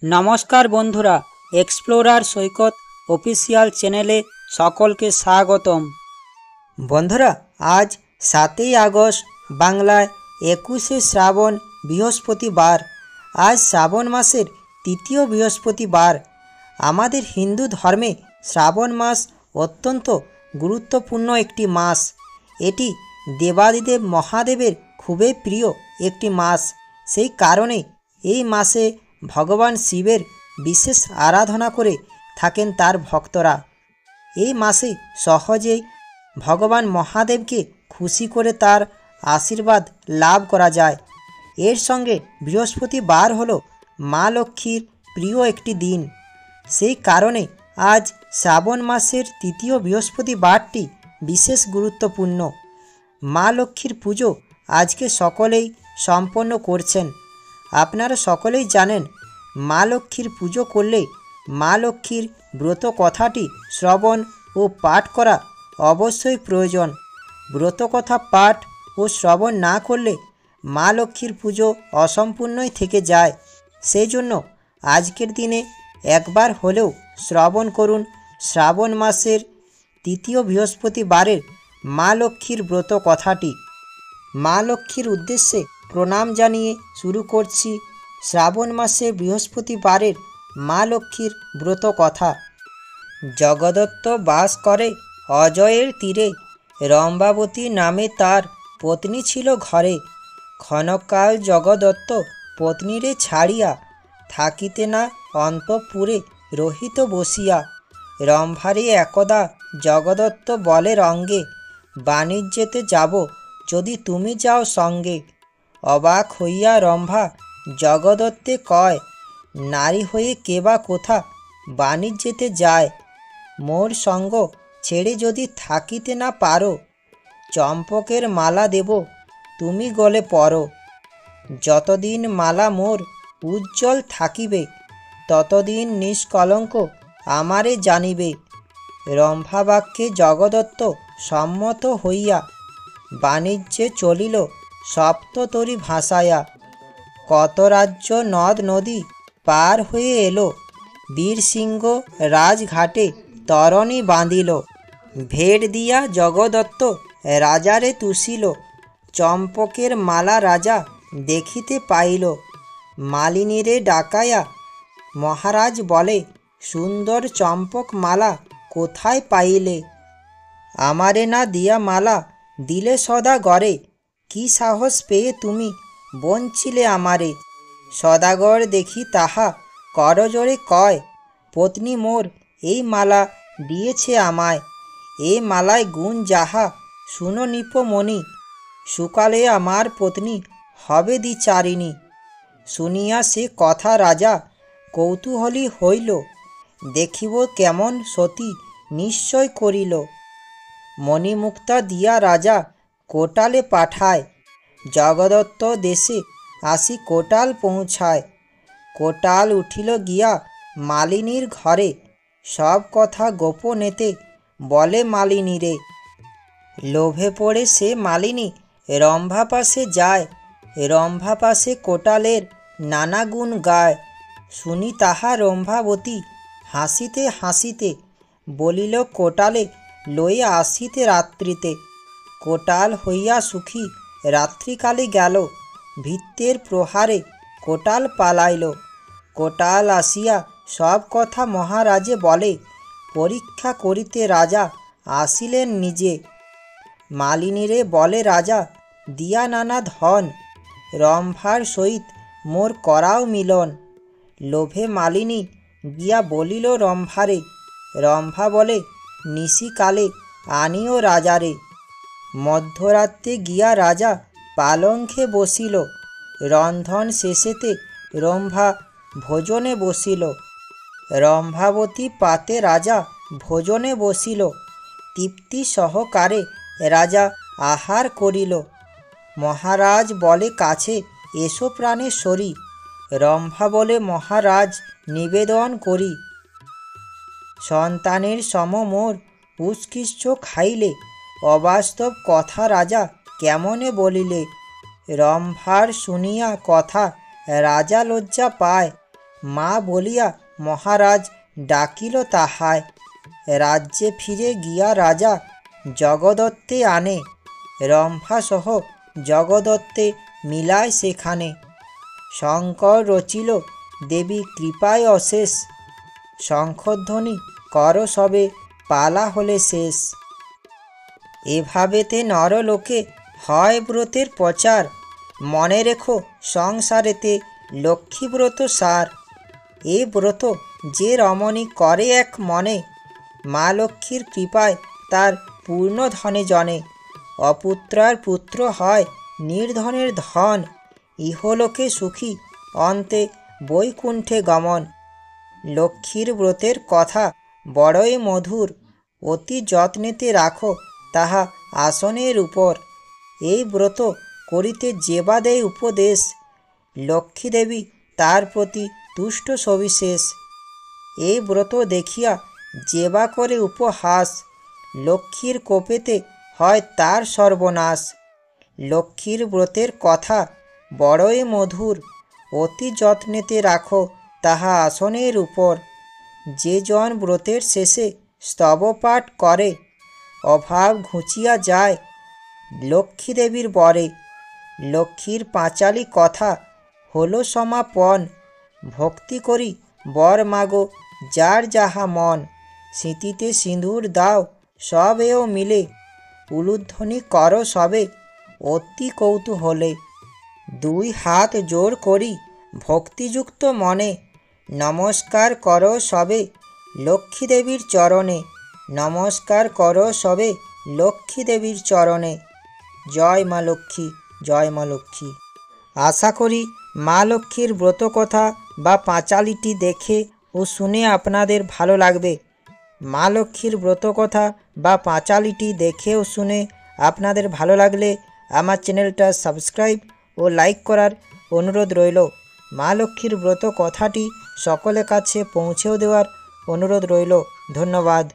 নমস্কার বন্ধুরা, এক্সপ্লোরার সৈকত অফিসিয়াল চ্যানেলে সকলকে স্বাগতম। বন্ধুরা, আজ 7ই আগস্ট, বাংলায় 21শে শ্রাবণ, বৃহস্পতিবার। আজ শ্রাবণ মাসের তৃতীয় বৃহস্পতিবার। আমাদের হিন্দু ধর্মে শ্রাবণ মাস অত্যন্ত গুরুত্বপূর্ণ একটি মাস। এটি দেবাদিদেব মহাদেবের খুবই প্রিয় একটি মাস। সেই কারণে এই মাসে ভগবান শিবের বিশেষ আরাধনা করে থাকেন তার ভক্তরা। এই মাসে সহজেই ভগবান মহাদেবকে খুশি করে তার আশীর্বাদ লাভ করা যায়। এর সঙ্গে বৃহস্পতিবার হলো মা লক্ষ্মীর প্রিয় একটি দিন। সেই কারণে আজ শ্রাবণ মাসের তৃতীয় বৃহস্পতিবারটি বিশেষ গুরুত্বপূর্ণ। মা লক্ষ্মীর পুজো আজকে সকলেই সম্পন্ন করছেন। আপনারা সকলেই জানেন, মা লক্ষ্মীর পুজো করলে মা লক্ষ্মীর ব্রত কথাটি শ্রবণ ও পাঠ করা অবশ্যই প্রয়োজন। ব্রত কথা পাঠ ও শ্রবণ না করলে মা লক্ষ্মীর পুজো অসম্পূর্ণই থেকে যায়। সেই জন্য আজকের দিনে একবার হলেও শ্রবণ করুন শ্রাবণ মাসের তৃতীয় বৃহস্পতিবারের মা লক্ষ্মীর ব্রত কথাটি। মা লক্ষ্মীর উদ্দেশ্যে প্রণাম জানিয়ে শুরু করছি শ্রাবণ মাসে বৃহস্পতিবারের মা লক্ষ্মীর ব্রত কথা। জগদত্ত বাস করে অজয়ের তীরে, রম্ভাবতী নামে তার পত্নী ছিল ঘরে। ক্ষণকাল জগদত্ত পত্নীরে ছাড়িয়া, থাকিতে না অন্তঃপুরে রহিত বসিয়া। রম্ভারে একদা জগদত্ত বলে রঙ্গে, বাণিজ্যেতে যাব যদি তুমি যাও সঙ্গে। অবাক হইয়া রম্ভা জগদত্তে কয়, নারী হয়ে কেবা কোথা বাণিজ্যেতে যায়। মোর সঙ্গ ছেড়ে যদি থাকিতে না পারো, চম্পকের মালা দেব তুমি গলে পরো। যতদিন মালা মোর উজ্জ্বল থাকিবে, ততদিন নিষ্কলঙ্ক আমারে জানিবে। রম্ভাবাক্যে জগদত্ত সম্মত হইয়া, বাণিজ্যে চলিল সপ্ততরী ভাসায়া। কত রাজ্য নদ নদী পার হয়ে এলো, বীরসিংহ রাজঘাটে তরণী বাঁধিল। ভেট দিয়া জগদত্ত রাজারে তুষিল, চম্পকের মালা রাজা দেখিতে পাইল। মালিনীরে ডাকায়া মহারাজ বলে, সুন্দর চম্পক মালা কোথায় পাইলে। আমারে না দিয়া মালা দিলে সদাগরে, কি সাহস পেয়ে তুমি বঞ্চিলে আমারে। সদাগর দেখি তাহা করজোড়ে কয়, পত্নী মোর এই মালা দিয়েছে আমায়। এ মালায় গুণ যাহা শুনো নিপমণি, সুকালে আমার পত্নী হবে দ্বিচারিণী। শুনিয়া সে কথা রাজা কৌতূহলী হইল, দেখিব কেমন সতী নিশ্চয় করিল। মণিমুক্তা দিয়া রাজা কোটালে পাঠায়, জগদত্ত দেশে আসি কোটাল পৌঁছায়। কোটাল উঠিল গিয়া মালিনীর ঘরে, সব কথা গোপনেতে বলে মালিনীরে। লোভে পড়ে সে মালিনী রম্ভা পাশে যায়, রম্ভা পাশে কোটালের নানা গুণ গায়। শুনি তাহা রম্ভাবতী হাসিতে হাসিতে, বলিল কোটালে লইয়া আসিতে রাত্রিতে। কোটাল হইয়া সুখী রাত্রিকালে গেল, ভৃত্যের প্রহারে কোটাল পালাইল। কোটাল আসিয়া সব কথা মহারাজে বলে, পরীক্ষা করিতে রাজা আসিলেন নিজে। মালিনীরে বলে রাজা, দিয়া নানা ধন, রম্ভার সহিত মোর করাও মিলন। লোভে মালিনী গিয়া বলিল রম্ভারে, রম্ভা বলে নিশিকালে আনিও রাজারে। মধ্যরাত্রে গিয়া রাজা পালঙ্কে বসিল, রন্ধন শেষেতে রম্ভা ভোজনে বসিল। রম্ভাবতী পাতে রাজা ভোজনে বসিল, তৃপ্তি সহকারে রাজা আহার করিল। মহারাজ বলে কাছে এসো প্রাণেশ্বরী, রম্ভা বলে মহারাজ নিবেদন করি। সন্তানের সম মোর উৎকৃষ্ট খাইলে, অবাস্তব কথা রাজা কেমনে বলিলে। রম্ভার শুনিয়া কথা রাজা লজ্জা পায়, মা বলিয়া মহারাজ ডাকিল তাহায়। রাজ্যে ফিরে গিয়া রাজা জগদত্তে আনে, রম্ভাসহ জগদত্তে মিলায় সেখানে। শঙ্কর রচিল দেবী কৃপায় অশেষ, শঙ্খধ্বনি কর সবে পালা হলে শেষ। এভাবেতে নরলোকে হয় ব্রতের প্রচার, মনে রেখো সংসারেতে লক্ষ্মীব্রত সার। এ ব্রত যে রমণী করে এক মনে, মা লক্ষ্মীর কৃপায় তার পূর্ণ ধনে জনে। অপুত্রার পুত্র হয় নির্ধনের ধন, ইহলোকে সুখী অন্তে বৈকুণ্ঠে গমন। লক্ষ্মীর ব্রতের কথা বড়ই মধুর, অতি যত্নেতে রাখো তাহা আসনের উপর। এই ব্রত করিতে যেবা দেয় উপদেশ, লক্ষ্মী দেবী তার প্রতি তুষ্ট সবিশেষ। এই ব্রত দেখিয়া যেবা করে উপহাস, লক্ষ্মীর কোপেতে হয় তার সর্বনাশ। লক্ষ্মীর ব্রতের কথা বড়ই মধুর, অতি যত্নেতে রাখো তাহা আসনের উপর। যে জন ব্রতের শেষে স্তবপাঠ করে, অভাব ঘুচিয়া যায় লক্ষ্মী দেবীর বরে। লক্ষ্মীর পাঁচালী কথা হলো সমাপন, ভক্তি করি বর মাগো যার যাহা মন। স্মৃতিতে সিঁদুর দাও সবেও মিলে, উলুধ্বনি করো সবে অতি কৌতূহলে। দুই হাত জোর করি ভক্তিযুক্ত মনে, নমস্কার করো সবে লক্ষ্মী দেবীর চরণে। নমস্কার করো সবে লক্ষ্মী দেবীর চরণে। জয় মা লক্ষ্মী, জয় মা লক্ষ্মী। আশা করি মা লক্ষ্মীর ব্রতকথা বা পাঁচালীটি দেখে ও শুনে আপনাদের ভালো লাগবে। মা লক্ষ্মীর ব্রতকথা বা পাঁচালীটি দেখে ও শুনে আপনাদের ভালো লাগলে আমার চ্যানেলটা সাবস্ক্রাইব ও লাইক করার অনুরোধ রইল। মা লক্ষ্মীর ব্রত কথাটি সকলের কাছে পৌঁছেও দেওয়ার অনুরোধ রইল। ধন্যবাদ।